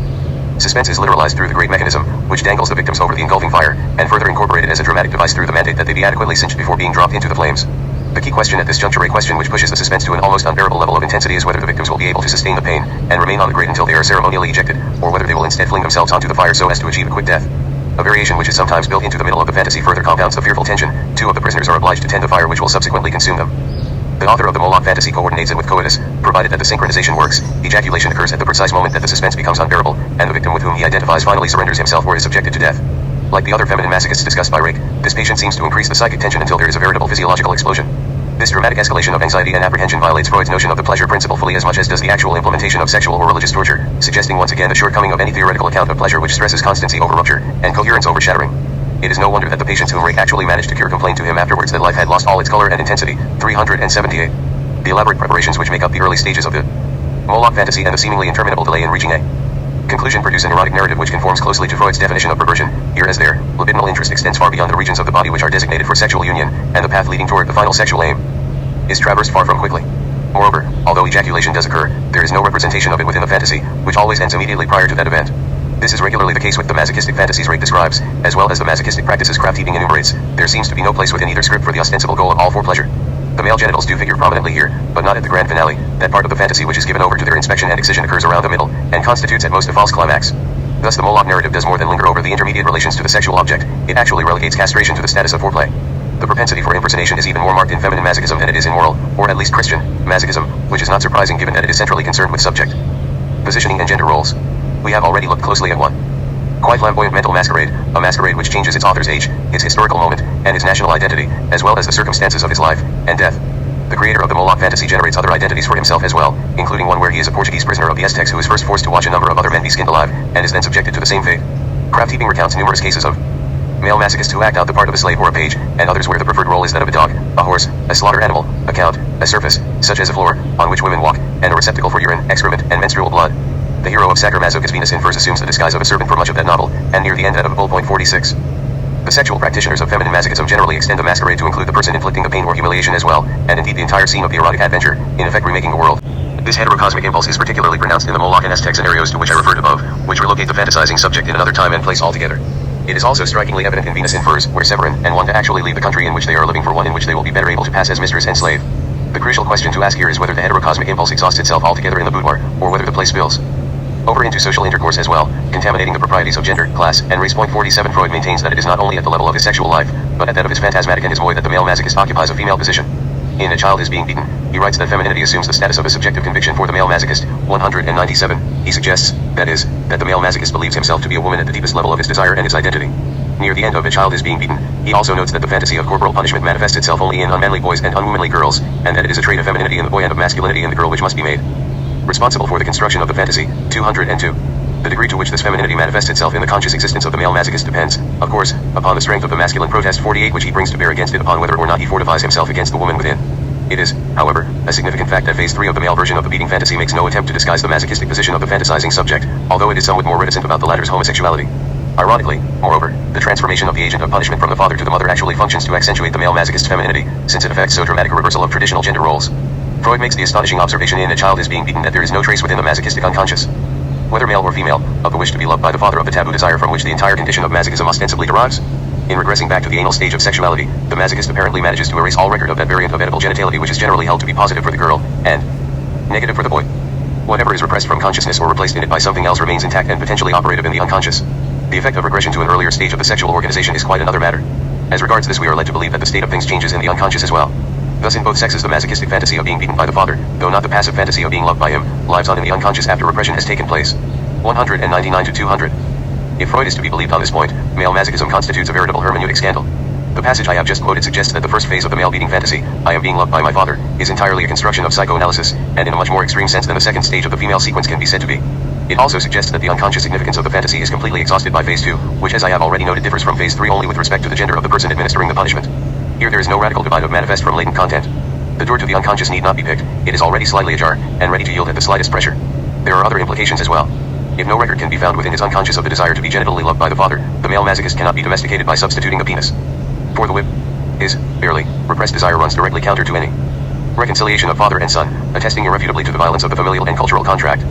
Suspense is literalized through the great mechanism, which dangles the victims over the engulfing fire, and further incorporated as a dramatic device through the mandate that they be adequately singed before being dropped into the flames. The key question at this juncture, a question which pushes the suspense to an almost unbearable level of intensity, is whether the victims will be able to sustain the pain, and remain on the grate until they are ceremonially ejected, or whether they will instead fling themselves onto the fire so as to achieve a quick death. A variation which is sometimes built into the middle of the fantasy further compounds the fearful tension. Two of the prisoners are obliged to tend the fire which will subsequently consume them. The author of the Moloch fantasy coordinates it with coitus, provided that the synchronization works. Ejaculation occurs at the precise moment that the suspense becomes unbearable, and the victim with whom he identifies finally surrenders himself or is subjected to death. Like the other feminine masochists discussed by Rake, this patient seems to increase the psychic tension until there is a veritable physiological explosion. This dramatic escalation of anxiety and apprehension violates Freud's notion of the pleasure principle fully as much as does the actual implementation of sexual or religious torture, suggesting once again the shortcoming of any theoretical account of pleasure which stresses constancy over rupture, and coherence over shattering. It is no wonder that the patients whom Rake actually managed to cure complained to him afterwards that life had lost all its color and intensity. 378. The elaborate preparations which make up the early stages of the Moloch fantasy and the seemingly interminable delay in reaching a conclusion produce an erotic narrative which conforms closely to Freud's definition of perversion. Here as there, libidinal interest extends far beyond the regions of the body which are designated for sexual union, and the path leading toward the final sexual aim is traversed far from quickly. Moreover, although ejaculation does occur, there is no representation of it within the fantasy, which always ends immediately prior to that event. This is regularly the case with the masochistic fantasies Rake describes, as well as the masochistic practices Craft Heaping enumerates. There seems to be no place within either script for the ostensible goal of all for pleasure. The male genitals do figure prominently here, but not at the grand finale. That part of the fantasy which is given over to their inspection and excision occurs around the middle, and constitutes at most a false climax. Thus the Moloch narrative does more than linger over the intermediate relations to the sexual object, it actually relegates castration to the status of foreplay. The propensity for impersonation is even more marked in feminine masochism than it is in moral, or at least Christian, masochism, which is not surprising given that it is centrally concerned with subject positioning and gender roles. We have already looked closely at one quite flamboyant mental masquerade, a masquerade which changes its author's age, his historical moment, and his national identity, as well as the circumstances of his life and death. The creator of the Moloch fantasy generates other identities for himself as well, including one where he is a Portuguese prisoner of the Aztecs who is first forced to watch a number of other men be skinned alive, and is then subjected to the same fate. Craft Heaping recounts numerous cases of male masochists who act out the part of a slave or a page, and others where the preferred role is that of a dog, a horse, a slaughter animal, a count, a surface, such as a floor, on which women walk, and a receptacle for urine, excrement, and menstrual blood. The hero of sadomasochist Venus in Furs assumes the disguise of a serpent for much of that novel, and near the end that of a bull. 46. The sexual practitioners of feminine masochism generally extend the masquerade to include the person inflicting the pain or humiliation as well, and indeed the entire scene of the erotic adventure, in effect remaking the world. This heterocosmic impulse is particularly pronounced in the Moloch and Aztec scenarios to which I referred above, which relocate the fantasizing subject in another time and place altogether. It is also strikingly evident in Venus in Furs, where Severin and want to actually leave the country in which they are living for one in which they will be better able to pass as mistress and slave. The crucial question to ask here is whether the heterocosmic impulse exhausts itself altogether in the boudoir, or whether the play spills over into social intercourse as well, contaminating the proprieties of gender, class, and race. 47 Freud maintains that it is not only at the level of his sexual life, but at that of his phantasmatic and his moi that the male masochist occupies a female position. In A Child is Being Beaten, he writes that femininity assumes the status of a subjective conviction for the male masochist. 197. He suggests, that is, that the male masochist believes himself to be a woman at the deepest level of his desire and his identity. Near the end of A Child is Being Beaten, he also notes that the fantasy of corporal punishment manifests itself only in unmanly boys and unwomanly girls, and that it is a trait of femininity in the boy and of masculinity in the girl which must be made responsible for the construction of the fantasy. 202. The degree to which this femininity manifests itself in the conscious existence of the male masochist depends, of course, upon the strength of the masculine protest 48 which he brings to bear against it, upon whether or not he fortifies himself against the woman within. It is, however, a significant fact that phase 3 of the male version of the beating fantasy makes no attempt to disguise the masochistic position of the fantasizing subject, although it is somewhat more reticent about the latter's homosexuality. Ironically, moreover, the transformation of the agent of punishment from the father to the mother actually functions to accentuate the male masochist's femininity, since it affects so dramatic a reversal of traditional gender roles. Freud makes the astonishing observation in A Child is Being Beaten that there is no trace within the masochistic unconscious, whether male or female, of the wish to be loved by the father, of the taboo desire from which the entire condition of masochism ostensibly derives. In regressing back to the anal stage of sexuality, the masochist apparently manages to erase all record of that variant of edible genitality which is generally held to be positive for the girl, and negative for the boy. Whatever is repressed from consciousness or replaced in it by something else remains intact and potentially operative in the unconscious. The effect of regression to an earlier stage of the sexual organization is quite another matter. As regards this, we are led to believe that the state of things changes in the unconscious as well. Thus in both sexes the masochistic fantasy of being beaten by the father, though not the passive fantasy of being loved by him, lives on in the unconscious after repression has taken place. 199 to 200. If Freud is to be believed on this point, male masochism constitutes a veritable hermeneutic scandal. The passage I have just quoted suggests that the first phase of the male beating fantasy, I am being loved by my father, is entirely a construction of psychoanalysis, and in a much more extreme sense than the second stage of the female sequence can be said to be. It also suggests that the unconscious significance of the fantasy is completely exhausted by phase 2, which as I have already noted differs from phase 3 only with respect to the gender of the person administering the punishment. Here there is no radical divide of manifest from latent content. The door to the unconscious need not be picked, it is already slightly ajar, and ready to yield at the slightest pressure. There are other implications as well. If no record can be found within his unconscious of the desire to be genitally loved by the father, the male masochist cannot be domesticated by substituting the penis for the whip. His, barely, repressed desire runs directly counter to any reconciliation of father and son, attesting irrefutably to the violence of the familial and cultural contract.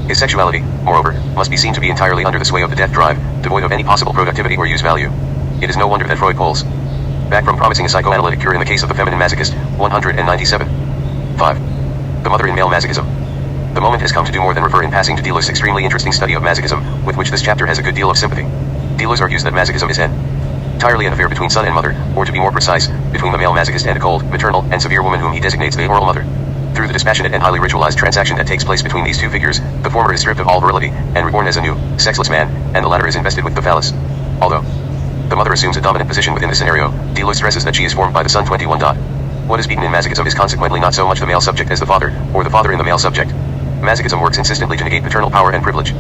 His sexuality, moreover, must be seen to be entirely under the sway of the death drive, devoid of any possible productivity or use value. It is no wonder that Freud pulls back from promising a psychoanalytic cure in the case of the feminine masochist. 197. 5. The mother in male masochism. The moment has come to do more than refer in passing to Deleuze's extremely interesting study of masochism, with which this chapter has a good deal of sympathy. Deleuze argues that masochism is entirely an affair between son and mother, or to be more precise, between the male masochist and a cold, maternal, and severe woman whom he designates the oral mother. Through the dispassionate and highly ritualized transaction that takes place between these two figures, the former is stripped of all virility, and reborn as a new, sexless man, and the latter is invested with the phallus. Although the mother assumes a dominant position within this scenario, Deleuze stresses that she is formed by the son. 21. What is beaten in masochism is consequently not so much the male subject as the father, or the father in the male subject. Masochism works insistently to negate paternal power and privilege.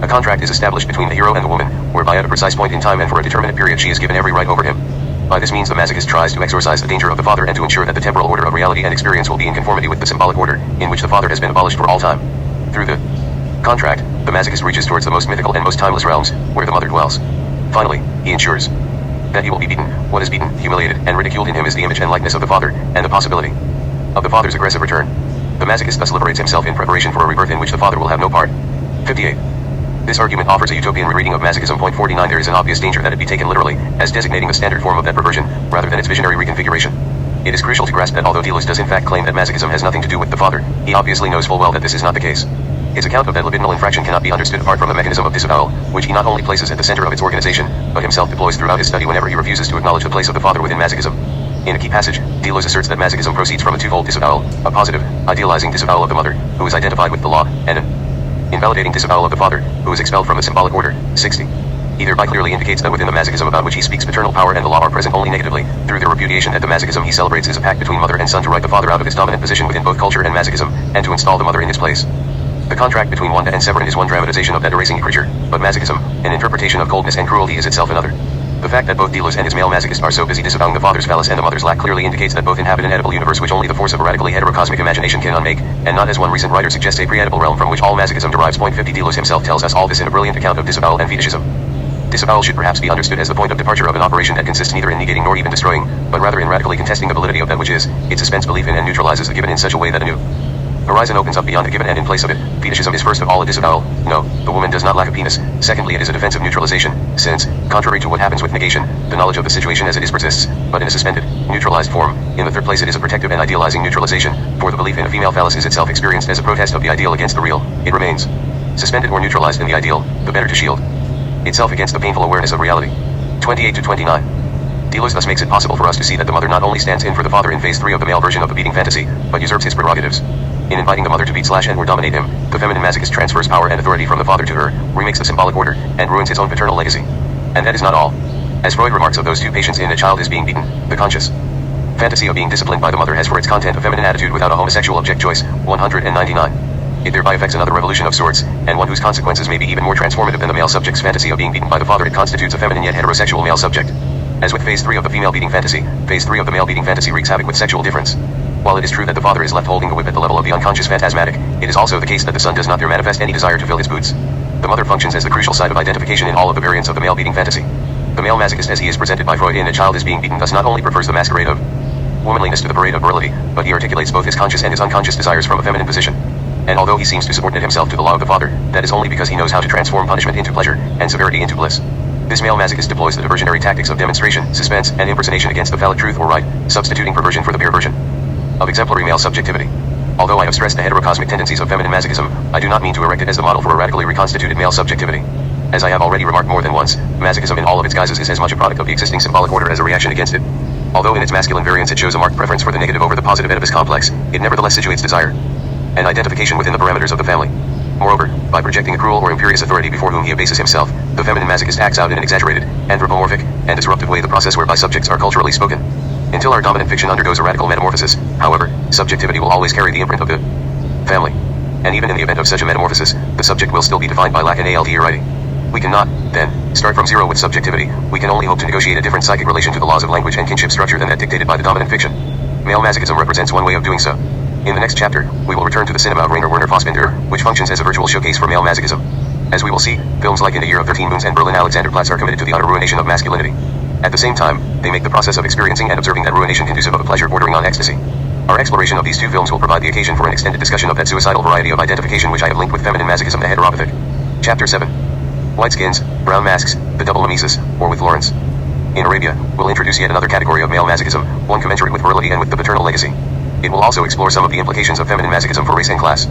A contract is established between the hero and the woman, whereby at a precise point in time and for a determinate period she is given every right over him. By this means the masochist tries to exorcise the danger of the father and to ensure that the temporal order of reality and experience will be in conformity with the symbolic order, in which the father has been abolished for all time. Through the contract, the masochist reaches towards the most mythical and most timeless realms, where the mother dwells. Finally, he ensures that he will be beaten. What is beaten, humiliated, and ridiculed in him is the image and likeness of the father, and the possibility of the father's aggressive return. The masochist thus liberates himself in preparation for a rebirth in which the father will have no part. 58. This argument offers a utopian rereading of masochism. 49. There is an obvious danger that it be taken literally, as designating the standard form of that perversion, rather than its visionary reconfiguration. It is crucial to grasp that although Deleuze does in fact claim that masochism has nothing to do with the father, he obviously knows full well that this is not the case. His account of that libidinal infraction cannot be understood apart from the mechanism of disavowal, which he not only places at the center of its organization, but himself deploys throughout his study whenever he refuses to acknowledge the place of the father within masochism. In a key passage, Deleuze asserts that masochism proceeds from a twofold disavowal, a positive, idealizing disavowal of the mother, who is identified with the law, and an invalidating disavowal of the father, who is expelled from the symbolic order. 60. He thereby clearly indicates that within the masochism about which he speaks paternal power and the law are present only negatively. Through the repudiation that the masochism he celebrates is a pact between mother and son to right the father out of his dominant position within both culture and masochism, and to install the mother in his place. The contract between Wanda and Severin is one dramatization of that erasing creature, but masochism, an interpretation of coldness and cruelty, is itself another. The fact that both Deleuze and his male masochist are so busy disavowing the father's phallus and the mother's lack clearly indicates that both inhabit an edible universe which only the force of a radically heterocosmic imagination can unmake, and not as one recent writer suggests a pre-edible realm from which all masochism derives. 50. Deleuze himself tells us all this in a brilliant account of disavowal and fetishism. Disavowal should perhaps be understood as the point of departure of an operation that consists neither in negating nor even destroying, but rather in radically contesting the validity of that which is. It suspends belief in and neutralizes the given in such a way that a new Horizon opens up beyond a given and in place of it. Fetishism is first of all a disavowal. No, the woman does not lack a penis. Secondly, it is a defensive neutralization, since, contrary to what happens with negation, the knowledge of the situation as it is persists, but in a suspended, neutralized form. In the third place, it is a protective and idealizing neutralization, for the belief in a female phallus is itself experienced as a protest of the ideal against the real. It remains suspended or neutralized in the ideal, the better to shield itself against the painful awareness of reality. 28 to 29. Delos thus makes it possible for us to see that the mother not only stands in for the father in phase 3 of the male version of the beating fantasy, but usurps his prerogatives. In inviting the mother to beat and or dominate him, the feminine masochist transfers power and authority from the father to her, remakes the symbolic order, and ruins his own paternal legacy. And that is not all. As Freud remarks of those two patients in A Child is Being Beaten, the conscious fantasy of being disciplined by the mother has for its content a feminine attitude without a homosexual object choice. 199. It thereby affects another revolution of sorts, and one whose consequences may be even more transformative than the male subject's fantasy of being beaten by the father. It constitutes a feminine yet heterosexual male subject. As with phase 3 of the female beating fantasy, phase 3 of the male beating fantasy wreaks havoc with sexual difference. While it is true that the father is left holding the whip at the level of the unconscious phantasmatic, it is also the case that the son does not there manifest any desire to fill his boots. The mother functions as the crucial side of identification in all of the variants of the male beating fantasy. The male masochist as he is presented by Freud in A Child is Being Beaten thus not only prefers the masquerade of womanliness to the parade of virility, but he articulates both his conscious and his unconscious desires from a feminine position. And although he seems to subordinate himself to the law of the father, that is only because he knows how to transform punishment into pleasure, and severity into bliss. This male masochist deploys the diversionary tactics of demonstration, suspense, and impersonation against the phallic truth or right, substituting perversion for the perversion of exemplary male subjectivity. Although I have stressed the heterocosmic tendencies of feminine masochism, I do not mean to erect it as the model for a radically reconstituted male subjectivity. As I have already remarked more than once, masochism in all of its guises is as much a product of the existing symbolic order as a reaction against it. Although in its masculine variance it shows a marked preference for the negative over the positive Oedipus complex, it nevertheless situates desire and identification within the parameters of the family. Moreover, by projecting a cruel or imperious authority before whom he abases himself, the feminine masochist acts out in an exaggerated, anthropomorphic, and disruptive way the process whereby subjects are culturally spoken. Until our dominant fiction undergoes a radical metamorphosis, however, subjectivity will always carry the imprint of the family. And even in the event of such a metamorphosis, the subject will still be defined by lack and alterity. We cannot, then, start from zero with subjectivity. We can only hope to negotiate a different psychic relation to the laws of language and kinship structure than that dictated by the dominant fiction. Male masochism represents one way of doing so. In the next chapter, we will return to the cinema of Rainer Werner Fassbinder, which functions as a virtual showcase for male masochism. As we will see, films like In the Year of 13 Moons and Berlin Alexanderplatz are committed to the utter ruination of masculinity. At the same time, they make the process of experiencing and observing that ruination conducive of a pleasure bordering on ecstasy. Our exploration of these two films will provide the occasion for an extended discussion of that suicidal variety of identification which I have linked with feminine masochism, the heteropathic. Chapter 7. White skins, brown masks, the double mimesis, or with Lawrence. In Arabia, we'll introduce yet another category of male masochism, one commensurate with virility and with the paternal legacy. It will also explore some of the implications of feminine masochism for race and class.